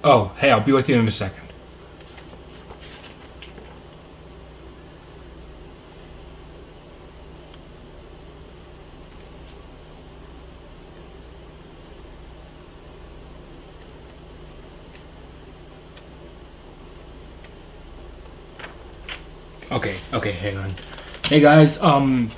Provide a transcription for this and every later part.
Oh, hey, I'll be with you in a second. Okay, hang on. Hey guys, I'm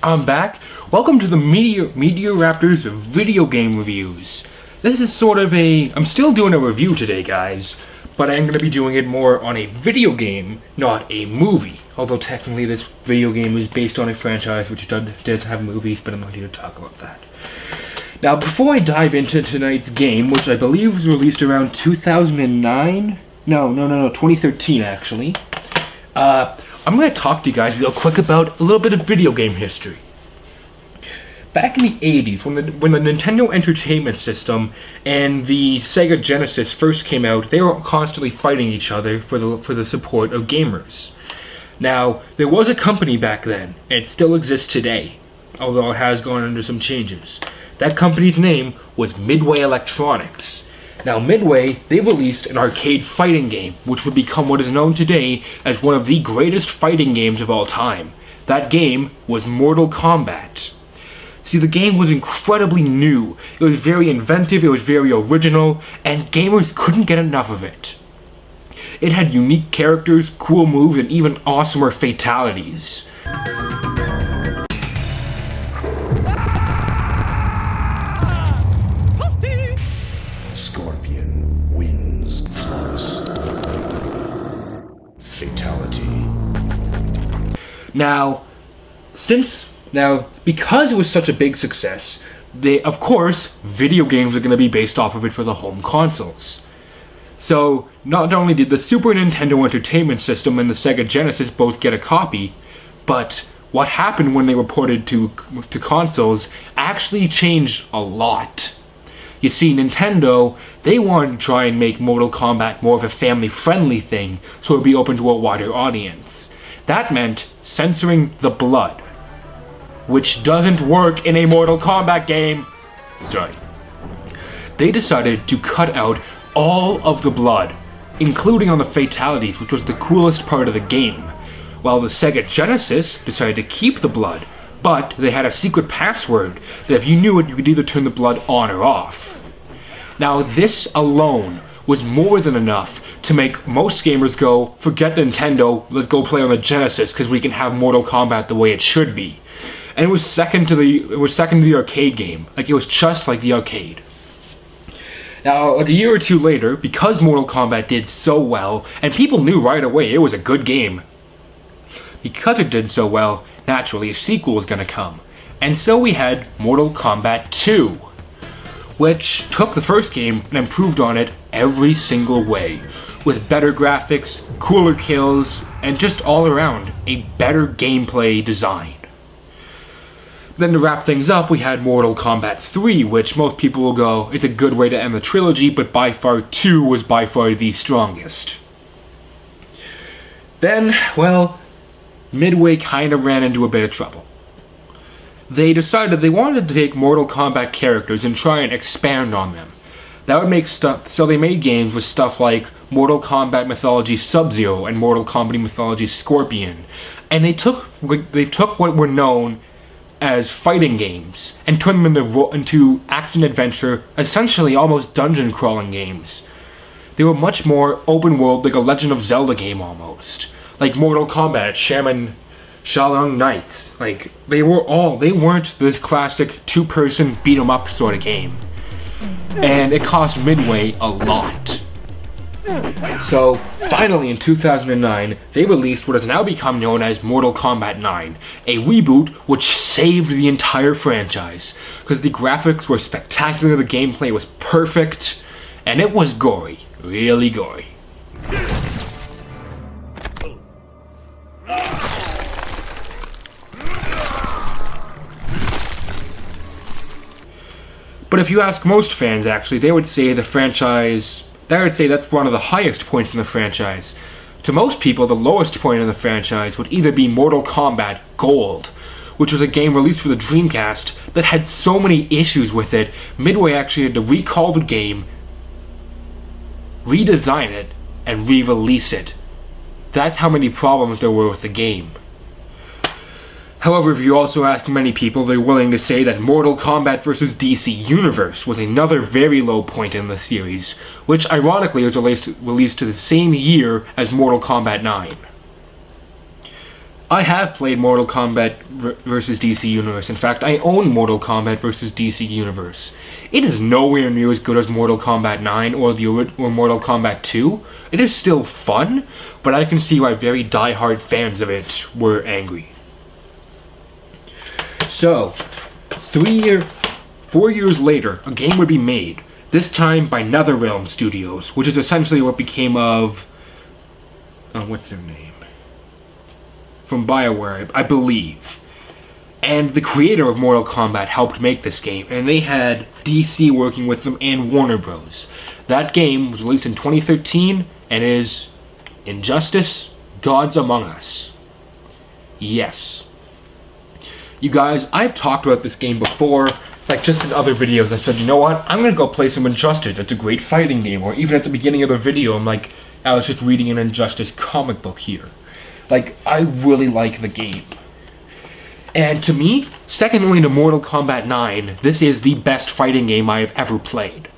back. Welcome to the Meteoraptors video game reviews. This is sort of I'm still doing a review today, guys, but I'm going to be doing it more on a video game, not a movie. Although technically this video game is based on a franchise which does have movies, but I'm not here to talk about that. Now, before I dive into tonight's game, which I believe was released around 2009? No, 2013 actually. I'm going to talk to you guys real quick about a little bit of video game history. Back in the 80s, when the Nintendo Entertainment System and the Sega Genesis first came out, they were constantly fighting each other for the support of gamers. Now, there was a company back then, and it still exists today, although it has gone under some changes. That company's name was Midway Electronics. Now, Midway, they released an arcade fighting game, which would become what is known today as one of the greatest fighting games of all time. That game was Mortal Kombat. See, the game was incredibly new. It was very inventive, it was very original, and gamers couldn't get enough of it. It had unique characters, cool moves, and even awesomer fatalities. Now, because it was such a big success, of course, video games are going to be based off of it for the home consoles. So, not only did the Super Nintendo Entertainment System and the Sega Genesis both get a copy, but what happened when they were ported to consoles actually changed a lot. You see, Nintendo, they wanted to try and make Mortal Kombat more of a family-friendly thing, so it would be open to a wider audience. That meant censoring the blood, which doesn't work in a Mortal Kombat game. Sorry. They decided to cut out all of the blood, including on the fatalities, which was the coolest part of the game, while the Sega Genesis decided to keep the blood, but they had a secret password that if you knew it, you could either turn the blood on or off. Now, this alone was more than enough to make most gamers go, forget Nintendo, let's go play on the Genesis because we can have Mortal Kombat the way it should be. And it was second to the arcade game. Like, it was just like the arcade. Now, like a year or two later, because Mortal Kombat did so well, and people knew right away it was a good game, because it did so well, naturally a sequel was gonna come. And so we had Mortal Kombat 2, which took the first game and improved on it every single way, with better graphics, cooler kills, and just all around a better gameplay design. Then to wrap things up, we had Mortal Kombat 3, which most people will go, it's a good way to end the trilogy, but by far 2 was by far the strongest. Then, well, Midway kind of ran into a bit of trouble. They decided they wanted to take Mortal Kombat characters and try and expand on them. That would make stuff, so they made games with stuff like Mortal Kombat Mythology Sub-Zero and Mortal Kombat Mythology Scorpion. And they took what were known as fighting games and turned them into action-adventure, essentially almost dungeon-crawling games. They were much more open-world, like a Legend of Zelda game almost. Like Mortal Kombat, Shaolin Knights. Like, they weren't this classic two-person beat-em-up sort of game. And it cost Midway a lot. So, finally in 2009, they released what has now become known as Mortal Kombat 9, a reboot which saved the entire franchise, because the graphics were spectacular, the gameplay was perfect, and it was gory, really gory. But if you ask most fans, actually, they would say that's one of the highest points in the franchise. To most people, the lowest point in the franchise would either be Mortal Kombat Gold, which was a game released for the Dreamcast that had so many issues with it, Midway actually had to recall the game redesign it, and re-release it. That's how many problems there were with the game. However, if you also ask many people, they're willing to say that Mortal Kombat vs. DC Universe was another very low point in the series, which ironically was released to the same year as Mortal Kombat 9. I have played Mortal Kombat vs. DC Universe. In fact, I own Mortal Kombat vs. DC Universe. It is nowhere near as good as Mortal Kombat 9 or Mortal Kombat 2. It is still fun, but I can see why very die-hard fans of it were angry. So, 4 years later, a game would be made, this time by NetherRealm Studios, which is essentially what became of... what's their name? From BioWare, I believe. And the creator of Mortal Kombat helped make this game, and they had DC working with them and Warner Bros. That game was released in 2013, and is Injustice: Gods Among Us. Yes. You guys, I've talked about this game before, like just in other videos. I said, you know what, I'm gonna go play some Injustice, it's a great fighting game. Or even at the beginning of the video, I'm like, I was just reading an Injustice comic book here. Like, I really like the game. And to me, second only to Mortal Kombat 9, this is the best fighting game I have ever played.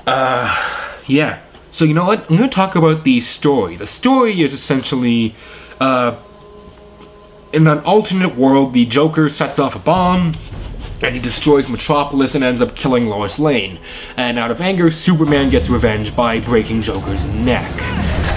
Yeah. So you know what, I'm gonna talk about the story. The story is essentially, in an alternate world, the Joker sets off a bomb, and he destroys Metropolis and ends up killing Lois Lane. And out of anger, Superman gets revenge by breaking Joker's neck.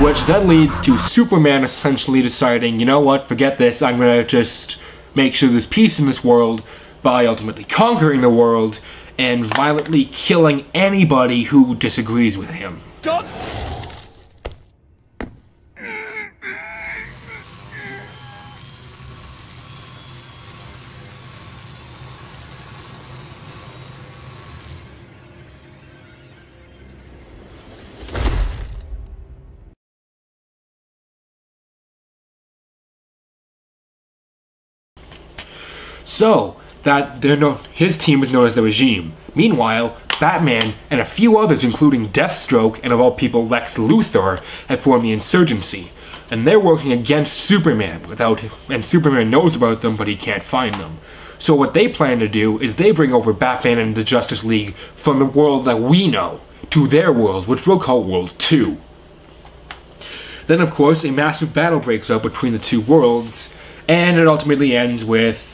Which then leads to Superman essentially deciding, you know what, forget this, I'm gonna just make sure there's peace in this world by ultimately conquering the world and violently killing anybody who disagrees with him. So, his team is known as the Regime. Meanwhile, Batman and a few others, including Deathstroke and of all people Lex Luthor, have formed the Insurgency. And they're working against Superman, and Superman knows about them, but he can't find them. So what they plan to do is they bring over Batman and the Justice League from the world that we know to their world, which we'll call World 2. Then, of course, a massive battle breaks out between the two worlds, and it ultimately ends with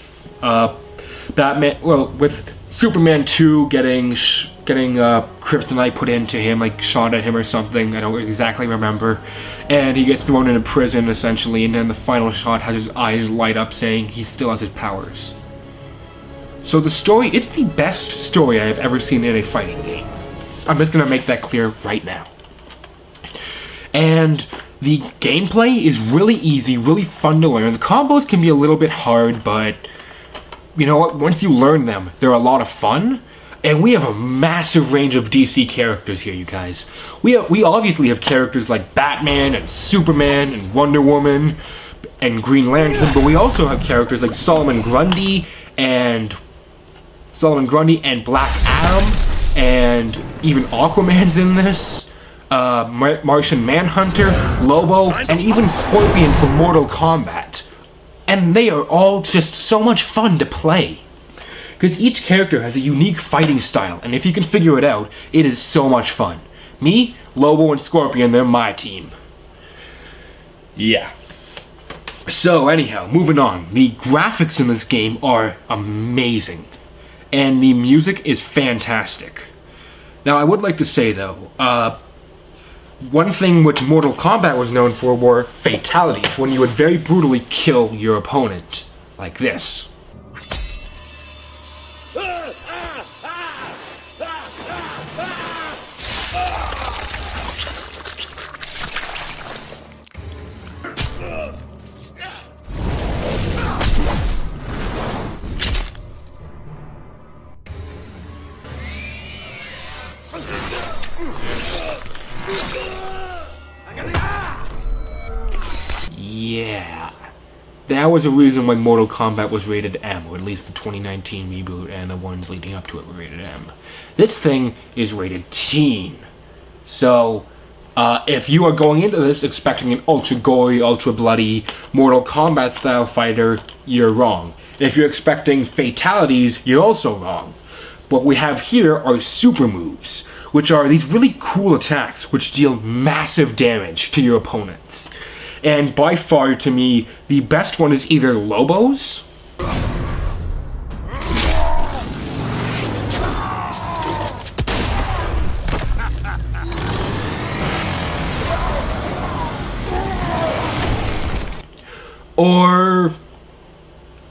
with Superman 2 getting kryptonite put into him, like shot at him or something, I don't exactly remember, and he gets thrown into prison essentially, and then the final shot has his eyes light up saying he still has his powers. So the story, it's the best story I have ever seen in a fighting game. I'm just gonna make that clear right now. And the gameplay is really easy, really fun to learn. The combos can be a little bit hard, but you know what, once you learn them, they're a lot of fun. And we have a massive range of DC characters here, you guys. We obviously have characters like Batman and Superman and Wonder Woman and Green Lantern, but we also have characters like Solomon Grundy and Black Adam, and even Aquaman's in this. Martian Manhunter, Lobo, and even Scorpion from Mortal Kombat. And they are all just so much fun to play. Because each character has a unique fighting style, and if you can figure it out, it is so much fun. Me, Lobo, and Scorpion, they're my team. Yeah. So anyhow, moving on. The graphics in this game are amazing. And the music is fantastic. Now I would like to say though, one thing which Mortal Kombat was known for were fatalities, when you would very brutally kill your opponent. Like this. Yeah, that was a reason why Mortal Kombat was rated M, or at least the 2019 reboot and the ones leading up to it were rated M. This thing is rated teen. So, if you are going into this expecting an ultra gory, ultra bloody, Mortal Kombat style fighter, you're wrong. If you're expecting fatalities, you're also wrong. What we have here are super moves, which are these really cool attacks which deal massive damage to your opponents. And by far, to me, the best one is either Lobo's, or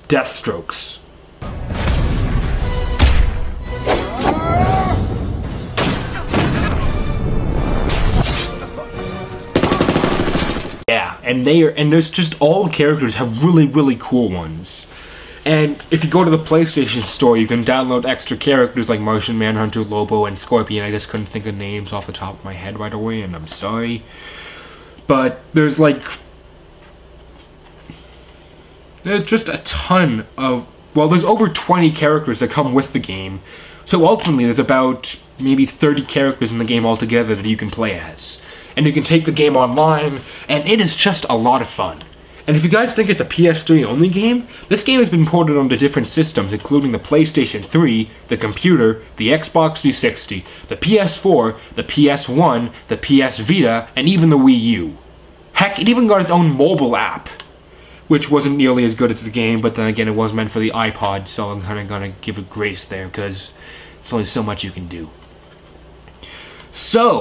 Deathstroke's. Yeah, and there's just all the characters have really cool ones. And if you go to the PlayStation Store, you can download extra characters like Martian Manhunter, Lobo, and Scorpion. I just couldn't think of names off the top of my head right away, and I'm sorry. But there's just a ton of, well, there's over 20 characters that come with the game. So ultimately, there's about maybe 30 characters in the game altogether that you can play as. And you can take the game online, and it is just a lot of fun. And if you guys think it's a PS3 only game, this game has been ported onto different systems, including the PlayStation 3, the computer, the Xbox 360, the PS4, the PS1, the PS Vita, and even the Wii U. Heck, it even got its own mobile app, which wasn't nearly as good as the game, but then again, it was meant for the iPod, so I'm kind of gonna give it grace there, because there's only so much you can do. So,